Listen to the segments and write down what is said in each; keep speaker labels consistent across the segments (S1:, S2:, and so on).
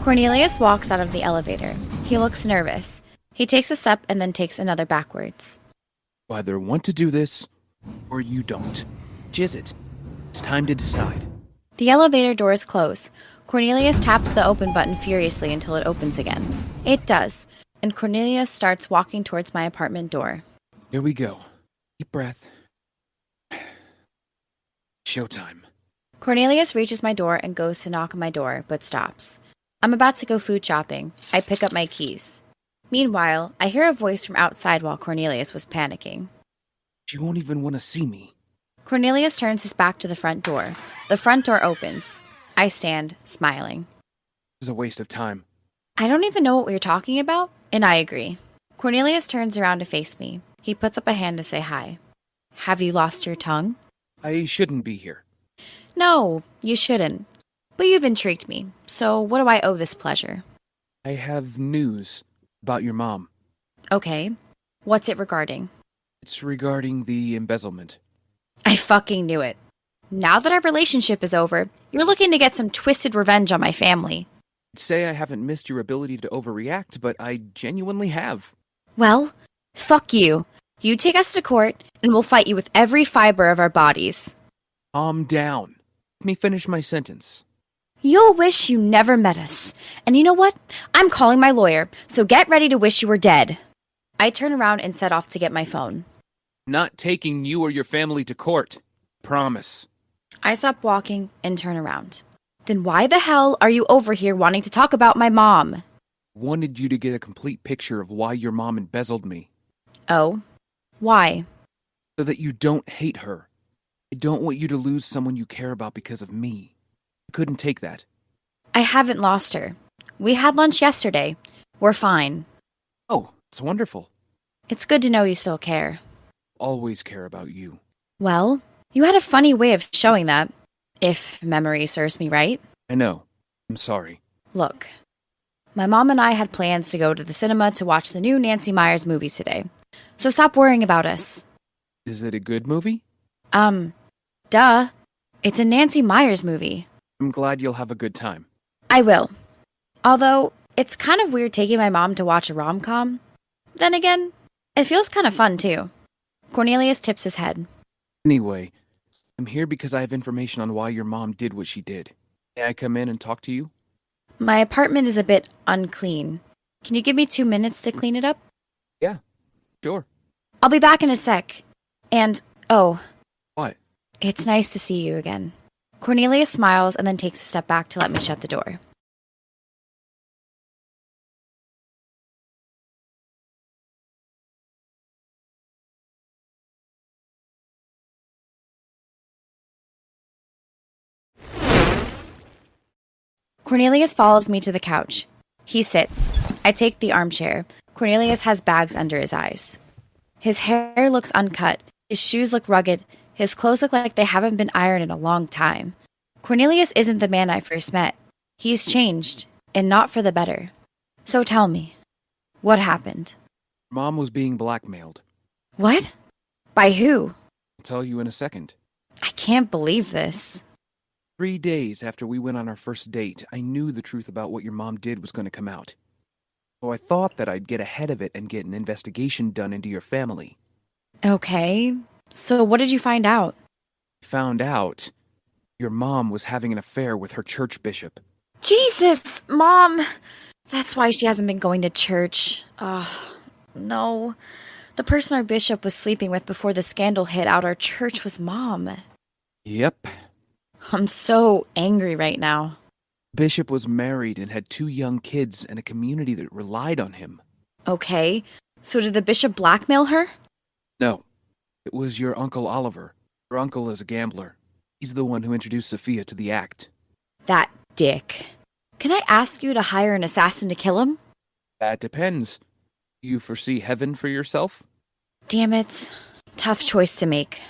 S1: Cornelius walks out of the elevator. He looks nervous. He takes a step and then takes another backwards.
S2: You either want to do this, or you don't. Which is it? It's time to decide.
S1: The elevator doors close. Cornelius taps the open button furiously until it opens again. It does, and Cornelius starts walking towards my apartment door.
S2: Here we go. Deep breath. Showtime.
S1: Cornelius reaches my door and goes to knock on my door, but stops. I'm about to go food shopping. I pick up my keys. Meanwhile, I hear a voice from outside while Cornelius was panicking.
S2: She won't even want to see me.
S1: Cornelius turns his back to the front door. The front door opens. I stand, smiling.
S2: This is a waste of time.
S1: I don't even know what we were talking about, and I agree. Cornelius turns around to face me. He puts up a hand to say hi. Have you lost your tongue?
S2: I shouldn't be here.
S1: No, you shouldn't. But you've intrigued me, so what do I owe this pleasure?
S2: I have news about your mom.
S1: Okay. What's it regarding?
S2: It's regarding the embezzlement.
S1: I fucking knew it. Now that our relationship is over, you're looking to get some twisted revenge on my family.
S2: I'd say I haven't missed your ability to overreact, but I genuinely have.
S1: Well, fuck you. You take us to court, and we'll fight you with every fiber of our bodies.
S2: Calm down. Let me finish my sentence.
S1: You'll wish you never met us. And you know what? I'm calling my lawyer, so get ready to wish you were dead. I turn around and set off to get my phone.
S2: Not taking you or your family to court. Promise.
S1: I stop walking and turn around. Then why the hell are you over here wanting to talk about my mom?
S2: Wanted you to get a complete picture of why your mom embezzled me.
S1: Oh? Why?
S2: So that you don't hate her. I don't want you to lose someone you care about because of me. I couldn't take that.
S1: I haven't lost her. We had lunch yesterday. We're fine.
S2: Oh, it's wonderful.
S1: It's good to know you still care.
S2: Always care about you.
S1: Well, you had a funny way of showing that, if memory serves me right.
S2: I know. I'm sorry.
S1: Look, my mom and I had plans to go to the cinema to watch the new Nancy Meyers movies today. So stop worrying about us.
S2: Is it a good movie?
S1: Duh. It's a Nancy Meyers movie.
S2: I'm glad you'll have a good time.
S1: I will. Although, it's kind of weird taking my mom to watch a rom-com. Then again, it feels kind of fun too. Cornelius tips his head.
S2: Anyway, I'm here because I have information on why your mom did what she did. May I come in and talk to you?
S1: My apartment is a bit unclean. Can you give me 2 minutes to clean it up?
S2: Yeah, sure.
S1: I'll be back in a sec. And, oh.
S2: What?
S1: It's nice to see you again. Cornelius smiles and then takes a step back to let me shut the door. Cornelius follows me to the couch. He sits. I take the armchair. Cornelius has bags under his eyes. His hair looks uncut. His shoes look rugged. His clothes look like they haven't been ironed in a long time. Cornelius isn't the man I first met. He's changed, and not for the better. So tell me, what happened?
S2: Mom was being blackmailed.
S1: What? By who?
S2: I'll tell you in a second.
S1: I can't believe this.
S2: 3 days after we went on our first date, I knew the truth about what your mom did was going to come out. So I thought that I'd get ahead of it and get an investigation done into your family.
S1: Okay, so what did you find out?
S2: I found out your mom was having an affair with her church bishop.
S1: Jesus, Mom! That's why she hasn't been going to church. No. The person our bishop was sleeping with before the scandal hit out our church was Mom.
S2: Yep.
S1: I'm so angry right now.
S2: Bishop was married and had 2 young kids and a community that relied on him.
S1: Okay, so did the bishop blackmail her?
S2: No, it was your Uncle Oliver. Your uncle is a gambler. He's the one who introduced Sophia to the act.
S1: That dick. Can I ask you to hire an assassin to kill him?
S2: That depends. You foresee heaven for yourself?
S1: Damn it. Tough choice to make.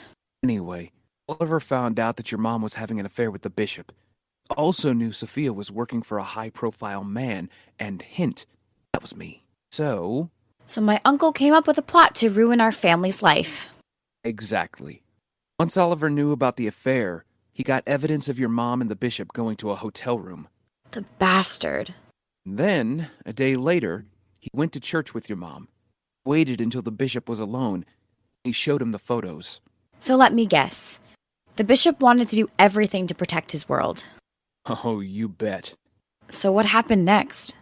S2: Anyway, Oliver found out that your mom was having an affair with the bishop. Also knew Sophia was working for a high-profile man, and hint, that was me. So
S1: my uncle came up with a plot to ruin our family's life.
S2: Exactly. Once Oliver knew about the affair, he got evidence of your mom and the bishop going to a hotel room.
S1: The bastard.
S2: Then, a day later, he went to church with your mom, waited until the bishop was alone, and he showed him the photos.
S1: So let me guess. The bishop wanted to do everything to protect his world.
S2: Oh, you bet.
S1: So what happened next?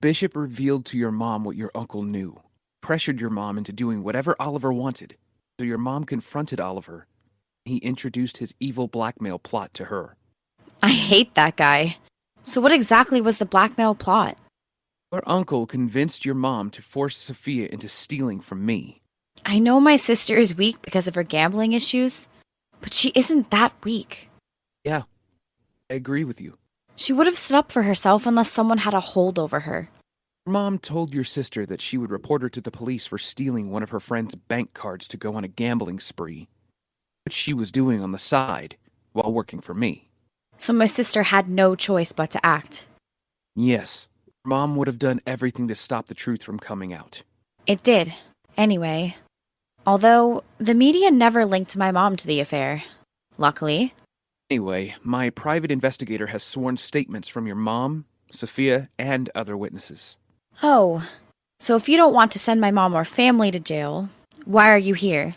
S2: Bishop revealed to your mom what your uncle knew, pressured your mom into doing whatever Oliver wanted, so your mom confronted Oliver. He introduced his evil blackmail plot to her.
S1: I hate that guy. So what exactly was the blackmail plot?
S2: Your uncle convinced your mom to force Sophia into stealing from me.
S1: I know my sister is weak because of her gambling issues, but she isn't that weak.
S2: Yeah, I agree with you.
S1: She would have stood up for herself unless someone had a hold over her.
S2: Your mom told your sister that she would report her to the police for stealing one of her friend's bank cards to go on a gambling spree, which she was doing on the side while working for me.
S1: So my sister had no choice but to act.
S2: Yes, Mom would have done everything to stop the truth from coming out.
S1: It did, anyway. Although, the media never linked my mom to the affair. Luckily.
S2: Anyway, my private investigator has sworn statements from your mom, Sophia, and other witnesses.
S1: Oh, so if you don't want to send my mom or family to jail, why are you here?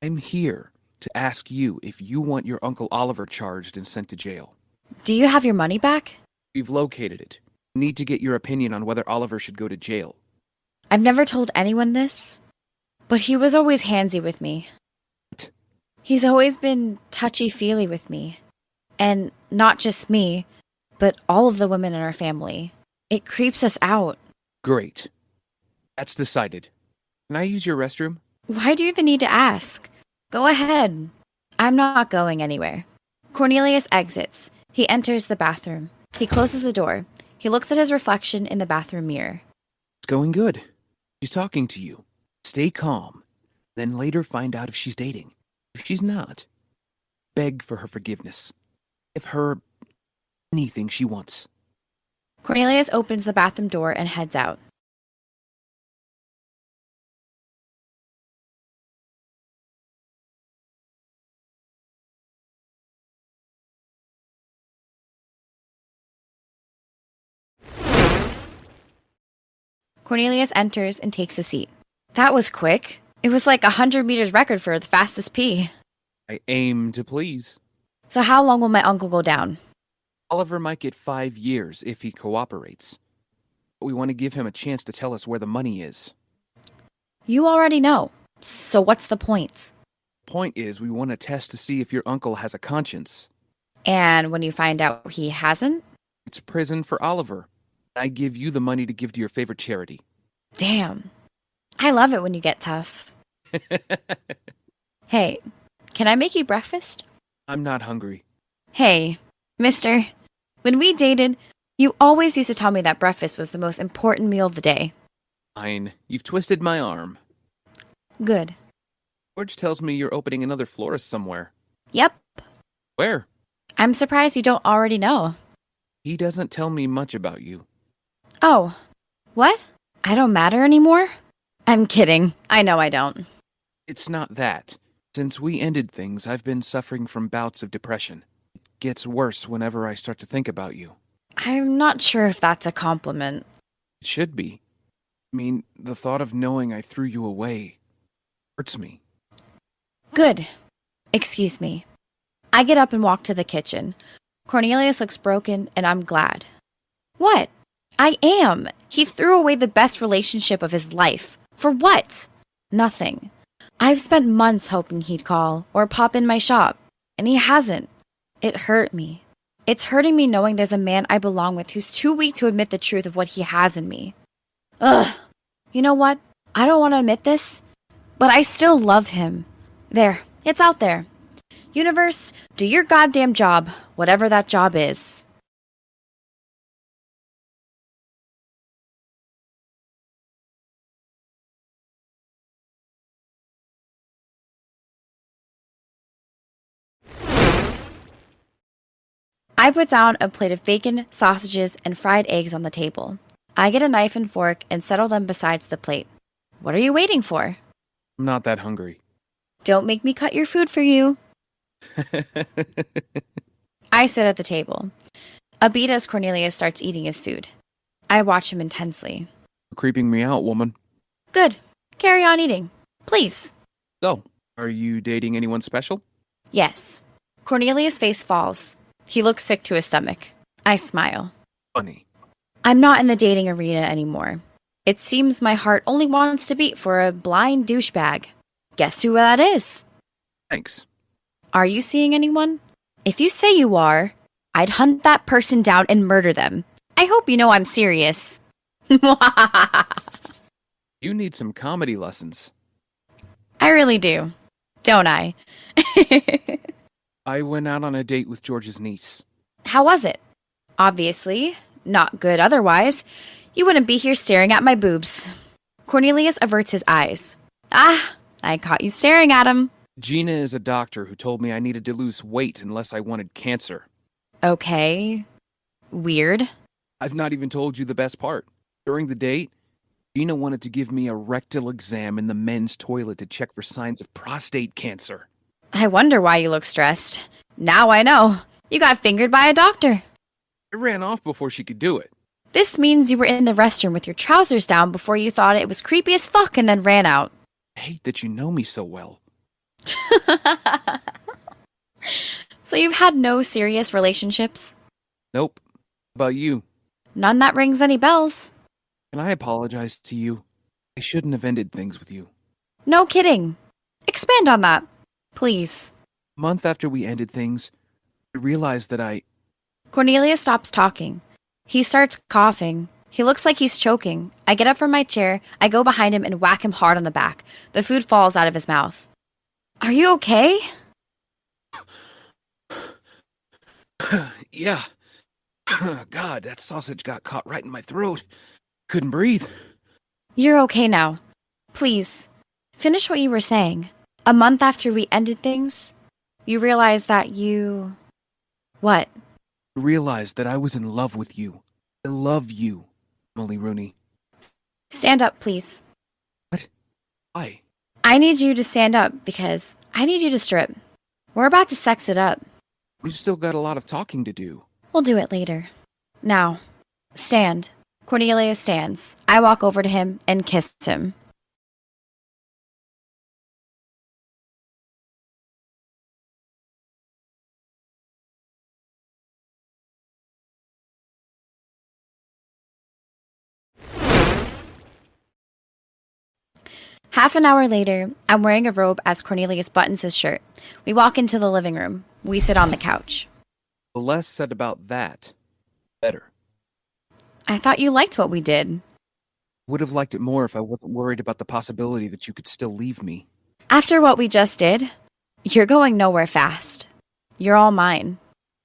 S2: I'm here to ask you if you want your Uncle Oliver charged and sent to jail.
S1: Do you have your money back?
S2: We've located it. Need to get your opinion on whether Oliver should go to jail.
S1: I've never told anyone this, but he was always handsy with me.
S2: What?
S1: He's always been touchy-feely with me. And not just me, but all of the women in our family. It creeps us out.
S2: Great. That's decided. Can I use your restroom?
S1: Why do you even need to ask? Go ahead. I'm not going anywhere. Cornelius exits. He enters the bathroom. He closes the door. He looks at his reflection in the bathroom mirror.
S2: It's going good. She's talking to you. Stay calm. Then later find out if she's dating. If she's not, beg for her forgiveness. Give her anything she wants.
S1: Cornelius opens the bathroom door and heads out. Cornelius enters and takes a seat. That was quick. It was like 100 meters record for the fastest pee.
S2: I aim to please.
S1: So how long will my uncle go down?
S2: Oliver might get 5 years if he cooperates. But we want to give him a chance to tell us where the money is.
S1: You already know. So what's the point?
S2: Point is, we want to test to see if your uncle has a conscience.
S1: And when you find out he hasn't?
S2: It's prison for Oliver. I give you the money to give to your favorite charity.
S1: Damn. I love it when you get tough. Hey, can I make you breakfast?
S2: I'm not hungry.
S1: Hey, mister, when we dated, you always used to tell me that breakfast was the most important meal of the day.
S2: Fine. You've twisted my arm.
S1: Good.
S2: George tells me you're opening another florist somewhere.
S1: Yep.
S2: Where?
S1: I'm surprised you don't already know.
S2: He doesn't tell me much about you.
S1: Oh, what? I don't matter anymore? I'm kidding. I know I don't.
S2: It's not that. Since we ended things, I've been suffering from bouts of depression. It gets worse whenever I start to think about you.
S1: I'm not sure if that's a compliment.
S2: It should be. I mean, the thought of knowing I threw you away hurts me.
S1: Good. Excuse me. I get up and walk to the kitchen. Cornelius looks broken, and I'm glad. What? I am. He threw away the best relationship of his life. For what? Nothing. I've spent months hoping he'd call or pop in my shop, and he hasn't. It hurt me. It's hurting me knowing there's a man I belong with who's too weak to admit the truth of what he has in me. Ugh. You know what? I don't want to admit this, but I still love him. There. It's out there. Universe, do your goddamn job, whatever that job is. I put down a plate of bacon, sausages, and fried eggs on the table. I get a knife and fork and settle them beside the plate. What are you waiting for?
S2: I'm not that hungry.
S1: Don't make me cut your food for you. I sit at the table. A beat as Cornelius starts eating his food. I watch him intensely.
S2: You're creeping me out, woman.
S1: Good. Carry on eating. Please.
S2: So, are you dating anyone special?
S1: Yes. Cornelius' face falls. He looks sick to his stomach. I smile.
S2: Funny.
S1: I'm not in the dating arena anymore. It seems my heart only wants to beat for a blind douchebag. Guess who that is?
S2: Thanks.
S1: Are you seeing anyone? If you say you are, I'd hunt that person down and murder them. I hope you know I'm serious.
S2: You need some comedy lessons.
S1: I really do. Don't I?
S2: I went out on a date with George's niece.
S1: How was it? Obviously, not good otherwise. You wouldn't be here staring at my boobs. Cornelius averts his eyes. Ah, I caught you staring at him.
S2: Gina is a doctor who told me I needed to lose weight unless I wanted cancer.
S1: Okay. Weird.
S2: I've not even told you the best part. During the date, Gina wanted to give me a rectal exam in the men's toilet to check for signs of prostate cancer.
S1: I wonder why you look stressed. Now I know. You got fingered by a doctor.
S2: I ran off before she could do it.
S1: This means you were in the restroom with your trousers down before you thought it was creepy as fuck and then ran out.
S2: I hate that you know me so well.
S1: So you've had no serious relationships?
S2: Nope. How about you?
S1: None that rings any bells.
S2: Can I apologize to you? I shouldn't have ended things with you.
S1: No kidding. Expand on that, please.
S2: A month after we ended things, I realized that
S1: Cornelius stops talking. He starts coughing. He looks like he's choking. I get up from my chair, I go behind him and whack him hard on the back. The food falls out of his mouth. Are you okay?
S2: Yeah. God, that sausage got caught right in my throat. Couldn't breathe.
S1: You're okay now. Please, finish what you were saying. A month after we ended things, you realized that you... What?
S2: I realized that I was in love with you. I love you, Emily Rooney.
S1: Stand up, please.
S2: What? Why?
S1: I need you to stand up because I need you to strip. We're about to sex it up.
S2: We've still got a lot of talking to do.
S1: We'll do it later. Now, stand. Cornelius stands. I walk over to him and kiss him. Half an hour later, I'm wearing a robe as Cornelius buttons his shirt. We walk into the living room. We sit on the couch.
S2: The less said about that, better.
S1: I thought you liked what we did.
S2: Would have liked it more if I wasn't worried about the possibility that you could still leave me.
S1: After what we just did, you're going nowhere fast. You're all mine.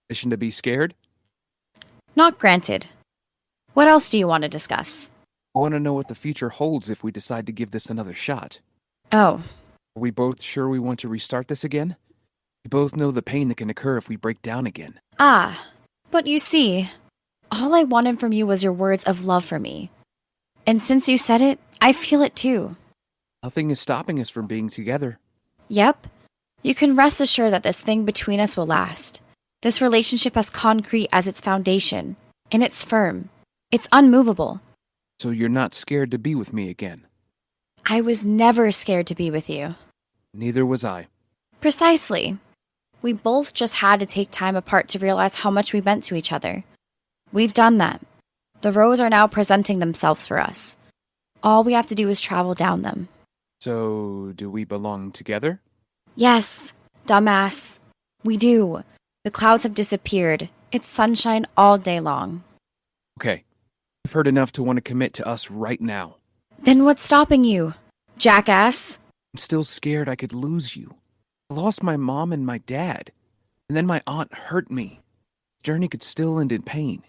S2: Mission to be scared?
S1: Not granted. What else do you want to discuss?
S2: I want to know what the future holds if we decide to give this another shot.
S1: Oh,
S2: Are we both sure we want to restart this again? We both know the pain that can occur if we break down again.
S1: but you see, all I wanted from you was your words of love for me. And since you said it, I feel it too.
S2: Nothing is stopping us from being together.
S1: Yep. You can rest assured that this thing between us will last. This relationship has concrete as its foundation, and it's firm. It's unmovable.
S2: So you're not scared to be with me again?
S1: I was never scared to be with you.
S2: Neither was I.
S1: Precisely. We both just had to take time apart to realize how much we meant to each other. We've done that. The roads are now presenting themselves for us. All we have to do is travel down them.
S2: So, do we belong together?
S1: Yes, dumbass. We do. The clouds have disappeared. It's sunshine all day long.
S2: Okay. I've heard enough to want to commit to us right now.
S1: Then what's stopping you, jackass?
S2: I'm still scared I could lose you. I lost my mom and my dad. And then my aunt hurt me. The journey could still end in pain.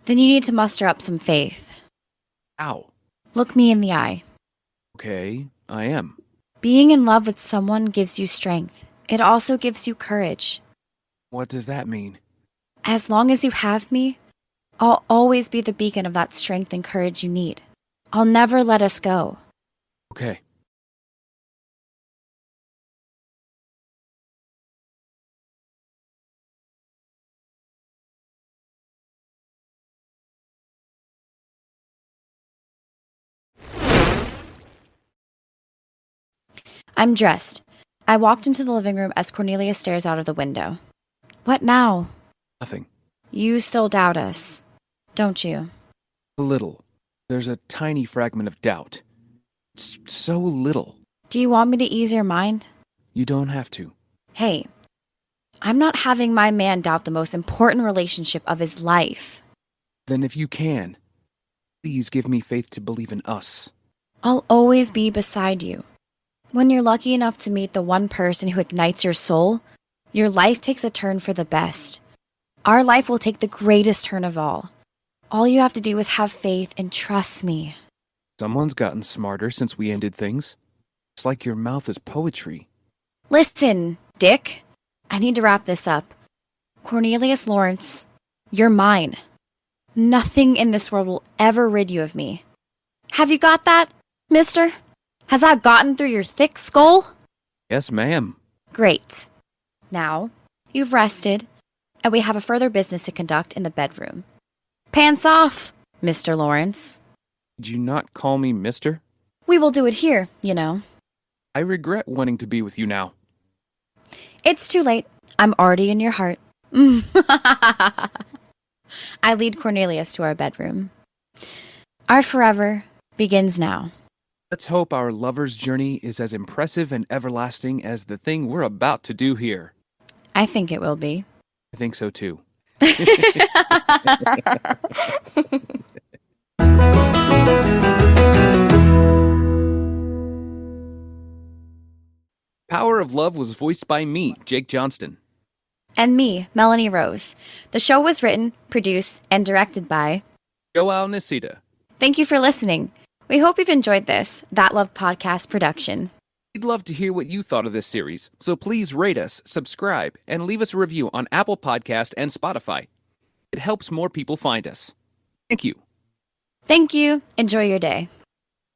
S1: Then you need to muster up some faith.
S2: Ow.
S1: Look me in the eye.
S2: Okay, I am.
S1: Being in love with someone gives you strength. It also gives you courage.
S2: What does that mean?
S1: As long as you have me, I'll always be the beacon of that strength and courage you need. I'll never let us go.
S2: Okay.
S1: I'm dressed. I walked into the living room as Cornelius stares out of the window. What now?
S2: Nothing.
S1: You still doubt us, don't you?
S2: A little. There's a tiny fragment of doubt. It's so little.
S1: Do you want me to ease your mind?
S2: You don't have to.
S1: Hey, I'm not having my man doubt the most important relationship of his life.
S2: Then if you can, please give me faith to believe in us.
S1: I'll always be beside you. When you're lucky enough to meet the one person who ignites your soul, your life takes a turn for the best. Our life will take the greatest turn of all. All you have to do is have faith and trust me.
S2: Someone's gotten smarter since we ended things. It's like your mouth is poetry.
S1: Listen, Dick. I need to wrap this up. Cornelius Lawrence, you're mine. Nothing in this world will ever rid you of me. Have you got that, mister? Has that gotten through your thick skull?
S2: Yes, ma'am.
S1: Great. Now, you've rested, and we have a further business to conduct in the bedroom. Pants off, Mr. Lawrence.
S2: Did you not call me mister?
S1: We will do it here, you know.
S2: I regret wanting to be with you now.
S1: It's too late. I'm already in your heart. I lead Cornelius to our bedroom. Our forever begins now.
S2: Let's hope our lover's journey is as impressive and everlasting as the thing we're about to do here.
S1: I think it will be.
S2: I think so too. Power of Love was voiced by me, Jake Johnston.
S1: And me, Melanie Rose. The show was written, produced, and directed by
S2: Joao Nisita.
S1: Thank you for listening. We hope you've enjoyed this That Love Podcast production.
S2: We'd love to hear what you thought of this series, so please rate us, subscribe, and leave us a review on Apple Podcast and Spotify. It helps more people find us. Thank you.
S1: Thank you. Enjoy your day.